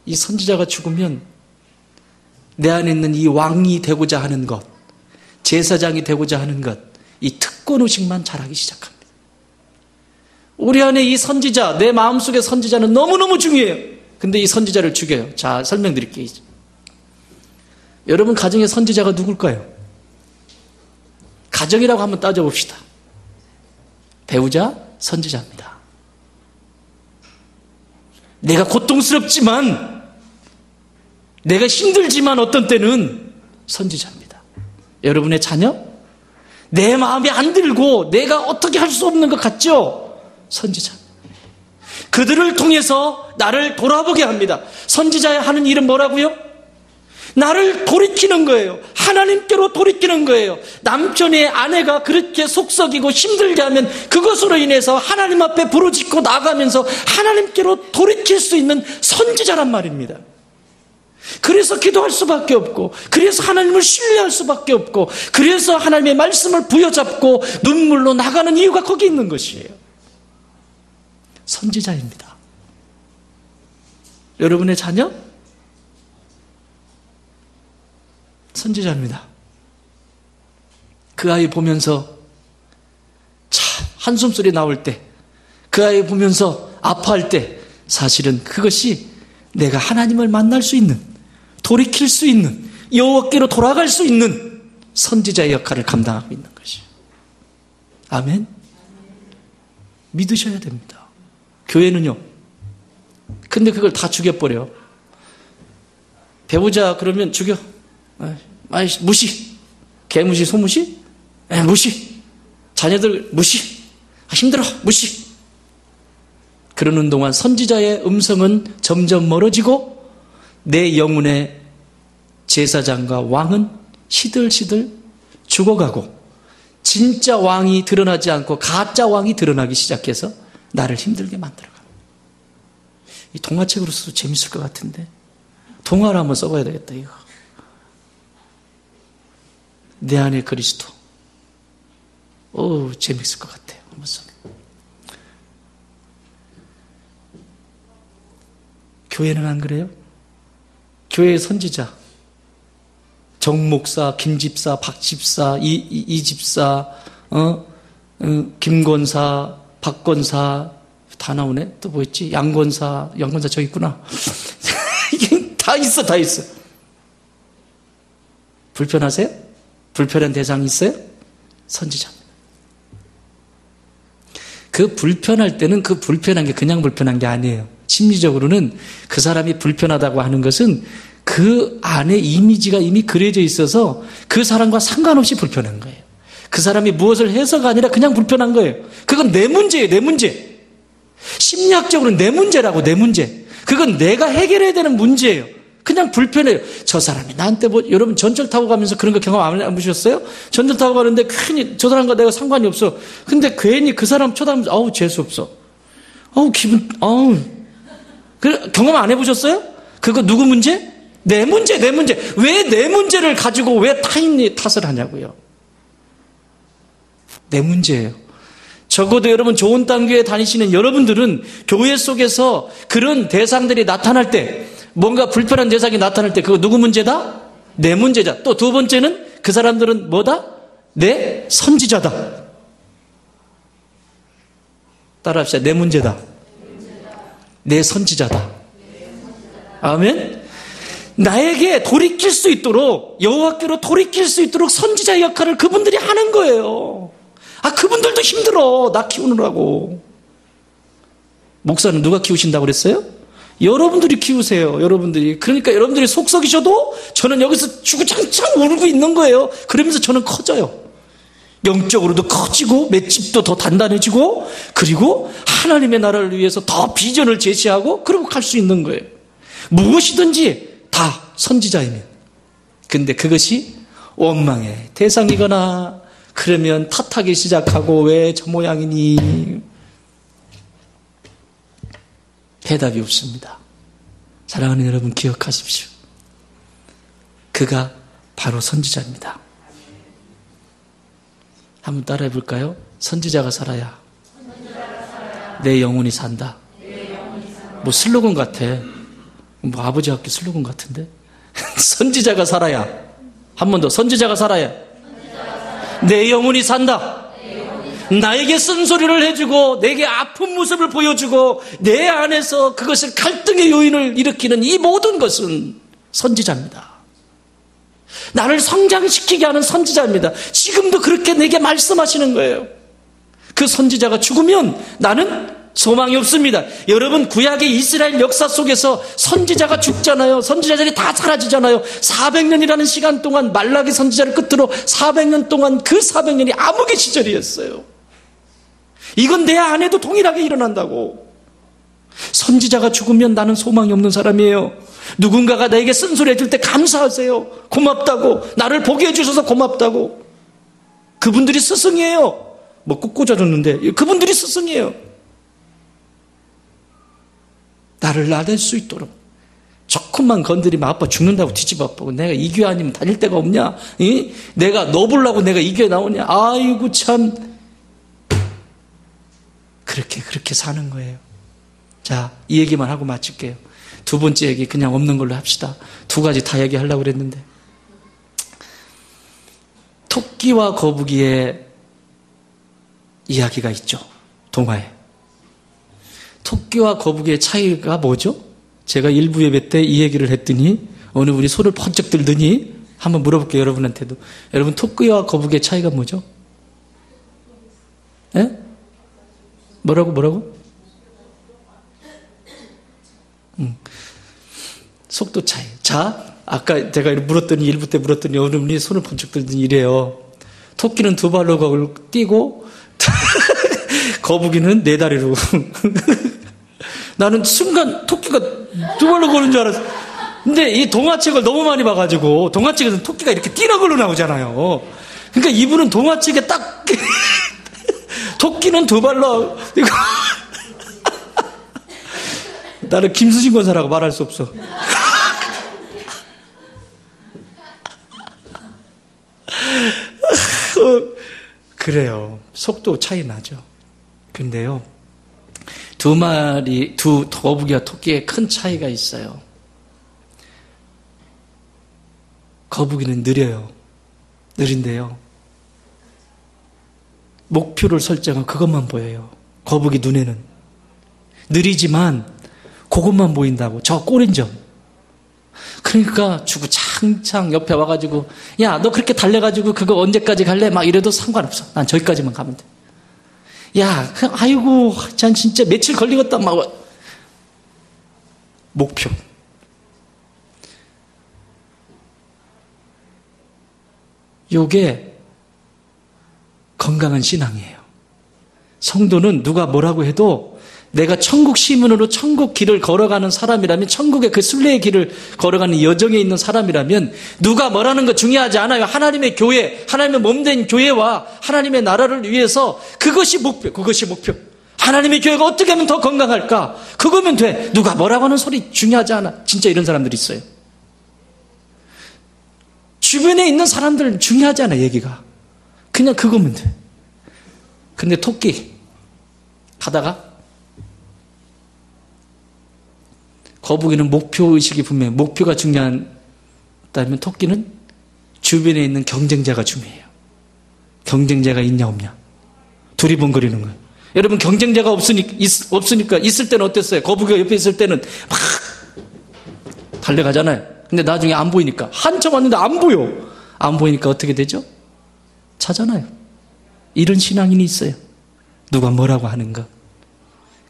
이 선지자가 죽으면 내 안에 있는 이 왕이 되고자 하는 것, 제사장이 되고자 하는 것, 이 특권의식만 자라기 시작합니다. 우리 안에 이 선지자, 내 마음속의 선지자는 너무너무 중요해요. 근데 이 선지자를 죽여요. 자, 설명드릴게요. 여러분 가정의 선지자가 누굴까요? 가정이라고 한번 따져봅시다. 배우자, 선지자입니다. 내가 고통스럽지만, 내가 힘들지만 어떤 때는 선지자입니다. 여러분의 자녀? 내 마음에 안 들고 내가 어떻게 할 수 없는 것 같죠? 선지자. 그들을 통해서 나를 돌아보게 합니다. 선지자의 하는 일은 뭐라고요? 나를 돌이키는 거예요. 하나님께로 돌이키는 거예요. 남편의 아내가 그렇게 속썩이고 힘들게 하면 그것으로 인해서 하나님 앞에 부르짖고 나가면서 하나님께로 돌이킬 수 있는 선지자란 말입니다. 그래서 기도할 수밖에 없고, 그래서 하나님을 신뢰할 수밖에 없고, 그래서 하나님의 말씀을 부여잡고 눈물로 나가는 이유가 거기 있는 것이에요. 선지자입니다. 여러분의 자녀? 선지자입니다. 그 아이 보면서 참 한숨소리 나올 때, 그 아이 보면서 아파할 때 사실은 그것이 내가 하나님을 만날 수 있는, 돌이킬 수 있는, 여호와께로 돌아갈 수 있는 선지자의 역할을 감당하고 있는 것이에요. 아멘? 믿으셔야 됩니다. 교회는요. 근데 그걸 다 죽여버려. 배우자 그러면 죽여. 무시. 개무시, 소무시? 무시. 자녀들 무시. 힘들어. 무시. 그러는 동안 선지자의 음성은 점점 멀어지고 내 영혼의 제사장과 왕은 시들시들 죽어가고 진짜 왕이 드러나지 않고 가짜 왕이 드러나기 시작해서 나를 힘들게 만들어갑니다. 이 동화책으로 써도 재밌을 것 같은데 동화를 한번 써봐야 되겠다 이거. 내 안에 그리스도. 재밌을 것 같아요. 한번 써. 교회는 안 그래요? 교회의 선지자 정 목사, 김 집사, 박 집사, 이 집사, 김 권사, 박 권사 다 나오네. 또 뭐 있지? 양 권사 저기 있구나. 이게 다 있어. 불편하세요? 불편한 대상이 있어요? 선지자입니다. 그 불편할 때는 그 불편한 게 그냥 불편한 게 아니에요. 심리적으로는 그 사람이 불편하다고 하는 것은 그 안에 이미지가 이미 그려져 있어서 그 사람과 상관없이 불편한 거예요. 그 사람이 무엇을 해서가 아니라 그냥 불편한 거예요. 그건 내 문제예요, 내 문제. 심리학적으로는 내 문제라고, 내 문제. 그건 내가 해결해야 되는 문제예요. 그냥 불편해요. 저 사람이 나한테 여러분 전철 타고 가면서 그런 거 경험 안 보셨어요? 전철 타고 가는데 괜히 저 사람과 내가 상관이 없어. 근데 괜히 그 사람 쳐다보면서 재수없어. 기분, 경험 안 해보셨어요? 그거 누구 문제? 내 문제. 왜 내 문제를 가지고 왜 타인의 탓을 하냐고요. 내 문제예요. 적어도 여러분 좋은 땅 교회 다니시는 여러분들은 교회 속에서 그런 대상들이 나타날 때 뭔가 불편한 대상이 나타날 때 그거 누구 문제다? 내 문제다. 또 두 번째는 그 사람들은 뭐다? 내 선지자다. 따라합시다. 내 문제다. 내 선지자다. 아멘? 나에게 돌이킬 수 있도록 여호와께로 돌이킬 수 있도록 선지자의 역할을 그분들이 하는 거예요. 그분들도 힘들어. 나 키우느라고. 목사는 누가 키우신다고 그랬어요? 여러분들이 키우세요. 여러분들이. 그러니까 여러분들이 속 썩이셔도 저는 여기서 주구장창 울고 있는 거예요. 그러면서 저는 커져요. 영적으로도 커지고 맷집도 더 단단해지고 그리고 하나님의 나라를 위해서 더 비전을 제시하고 그리고 갈 수 있는 거예요. 무엇이든지 다 선지자이면. 근데 그것이 원망의 대상이거나 그러면 탓하기 시작하고 왜 저 모양이니? 대답이 없습니다. 사랑하는 여러분 기억하십시오. 그가 바로 선지자입니다. 한번 따라해 볼까요? 선지자가 살아야 내 영혼이 산다. 뭐 슬로건 같아. 뭐 아버지 학교 슬로건 같은데. 선지자가 살아야. 한 번 더. 선지자가 살아야 내 영혼이 산다. 나에게 쓴소리를 해주고 내게 아픈 모습을 보여주고 내 안에서 그것을 갈등의 요인을 일으키는 이 모든 것은 선지자입니다. 나를 성장시키게 하는 선지자입니다. 지금도 그렇게 내게 말씀하시는 거예요. 그 선지자가 죽으면 나는 소망이 없습니다. 여러분 구약의 이스라엘 역사 속에서 선지자가 죽잖아요. 선지자들이 다 사라지잖아요. 400년이라는 시간 동안 말라기 선지자를 끝으로 400년 동안 그 400년이 암흑의 시절이었어요. 이건 내 안에도 동일하게 일어난다고. 선지자가 죽으면 나는 소망이 없는 사람이에요. 누군가가 나에게 쓴소리 해줄 때 감사하세요. 고맙다고. 나를 보게 해주셔서 고맙다고. 그분들이 스승이에요. 뭐 꼭 꽂아줬는데 그분들이 스승이에요. 나를 나댈 수 있도록. 조금만 건드리면 아빠 죽는다고 뒤집어 엎고 내가 이 교회 아니면 다닐 데가 없냐? 내가 너 보려고 내가 이 교회 나오냐? 아이고 참. 그렇게 사는 거예요. 자, 이 얘기만 하고 마칠게요. 두 번째 얘기 그냥 없는 걸로 합시다. 두 가지 다 얘기하려고 그랬는데. 토끼와 거북이의 이야기가 있죠. 동화에. 토끼와 거북이의 차이가 뭐죠? 제가 일부 예배 때 이 얘기를 했더니 어느 분이 손을 번쩍 들더니 한번 물어볼게요. 여러분한테도. 여러분, 토끼와 거북이의 차이가 뭐죠? 예? 뭐라고? 속도 차이. 자, 아까 제가 물었더니, 일부 때 물었더니 어느 분이 손을 번쩍 들더니 이래요. 토끼는 두 발로 뛰고, 거북이는 네 다리로. 나는 순간 토끼가 두 발로 거는 줄 알았어. 근데 이 동화책을 너무 많이 봐가지고, 동화책에서는 토끼가 이렇게 뛰는 걸로 나오잖아요. 그러니까 이분은 동화책에 딱, 토끼는 두 발로, 이거. 나는 김수진 권사라고 말할 수 없어. 그래요. 속도 차이 나죠. 근데요, 두 거북이와 토끼에 큰 차이가 있어요. 거북이는 느린데요. 목표를 설정한 그것만 보여요. 거북이 눈에는. 느리지만 그것만 보인다고. 저 꼬린 점. 그러니까 주구장창 옆에 와가지고, 야, 너 그렇게 달래가지고 그거 언제까지 갈래? 막 이래도 상관없어. 난 저기까지만 가면 돼. 야, 아이고, 전 진짜 며칠 걸리겠다. 막. 목표. 요게 건강한 신앙이에요. 성도는 누가 뭐라고 해도 내가 천국 시민으로 천국 길을 걸어가는 사람이라면, 천국의 그 순례의 길을 걸어가는 여정에 있는 사람이라면 누가 뭐라는 거 중요하지 않아요. 하나님의 교회, 하나님의 몸된 교회와 하나님의 나라를 위해서 그것이 목표. 하나님의 교회가 어떻게 하면 더 건강할까? 그거면 돼. 누가 뭐라고 하는 소리 중요하지 않아. 진짜 이런 사람들이 있어요. 주변에 있는 사람들은 중요하지 않아, 얘기가. 그냥 그거면 돼. 근데 토끼 가다가 거북이는 목표의식이 분명해요. 목표가 중요하다면 토끼는 주변에 있는 경쟁자가 중요해요. 경쟁자가 있냐 없냐. 두리번거리는 거예요. 여러분, 경쟁자가 없으니까 있을 때는 어땠어요? 거북이가 옆에 있을 때는 막 달려가잖아요. 근데 나중에 안 보이니까, 한참 왔는데 안 보여. 안 보이니까 어떻게 되죠? 찾아나요. 이런 신앙인이 있어요. 누가 뭐라고 하는가.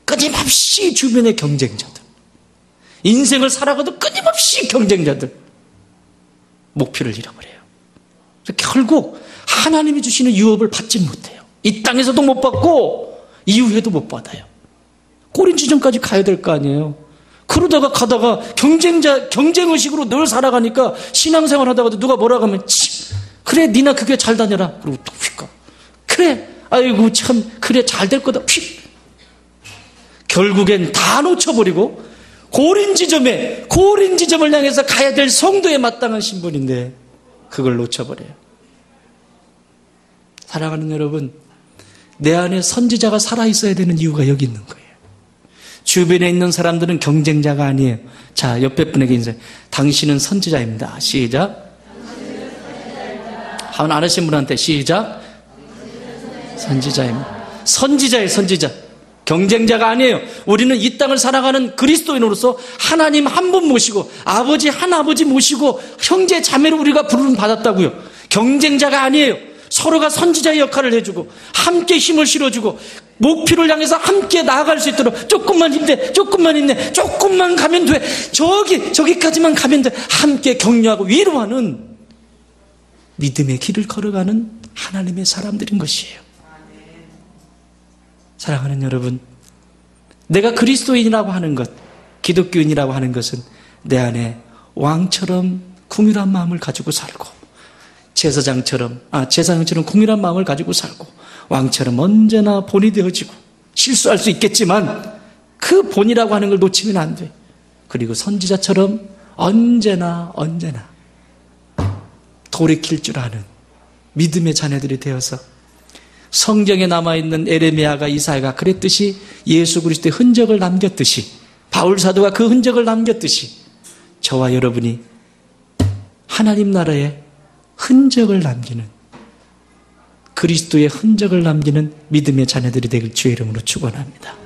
끊임없이 주변의 경쟁자들. 인생을 살아가도 끊임없이 경쟁자들. 목표를 잃어버려요. 결국 하나님이 주시는 유업을 받지 못해요. 이 땅에서도 못 받고 이후에도 못 받아요. 꼬린 지점까지 가야 될 거 아니에요. 그러다가 가다가 경쟁의식으로 늘 살아가니까 신앙생활 하다가도 누가 뭐라고 하면, 그래, 니나 그게 잘 다녀라. 그리고 또 휙 가. 그래, 아이고, 참, 그래, 잘 될 거다. 휙. 결국엔 다 놓쳐버리고, 고린 지점을 향해서 가야 될 성도에 마땅한 신분인데, 그걸 놓쳐버려요. 사랑하는 여러분, 내 안에 선지자가 살아있어야 되는 이유가 여기 있는 거예요. 주변에 있는 사람들은 경쟁자가 아니에요. 자, 옆에 분에게 인사해. 당신은 선지자입니다. 시작. 한 안 하신 분한테 시작. 선지자입니다. 선지자예요, 선지자. 경쟁자가 아니에요. 우리는 이 땅을 살아가는 그리스도인으로서 하나님 한 분 모시고, 아버지 한 아버지 모시고, 형제 자매로 우리가 부름을 받았다고요. 경쟁자가 아니에요. 서로가 선지자의 역할을 해주고, 함께 힘을 실어주고, 목표를 향해서 함께 나아갈 수 있도록 조금만 힘내, 조금만 가면 돼. 저기까지만 가면 돼. 함께 격려하고 위로하는 믿음의 길을 걸어가는 하나님의 사람들인 것이에요. 사랑하는 여러분, 내가 그리스도인이라고 하는 것, 기독교인이라고 하는 것은 내 안에 왕처럼 궁휼한 마음을 가지고 살고, 제사장처럼 궁휼한 마음을 가지고 살고, 왕처럼 언제나 본이 되어지고, 실수할 수 있겠지만 그 본이라고 하는 걸 놓치면 안 돼. 그리고 선지자처럼 언제나 돌이킬 줄 아는 믿음의 자녀들이 되어서, 성경에 남아있는 에레미야가, 이사야가 그랬듯이, 예수 그리스도의 흔적을 남겼듯이, 바울 사도가 그 흔적을 남겼듯이, 저와 여러분이 하나님 나라의 흔적을 남기는, 그리스도의 흔적을 남기는 믿음의 자녀들이 되길 주의 이름으로 축원합니다.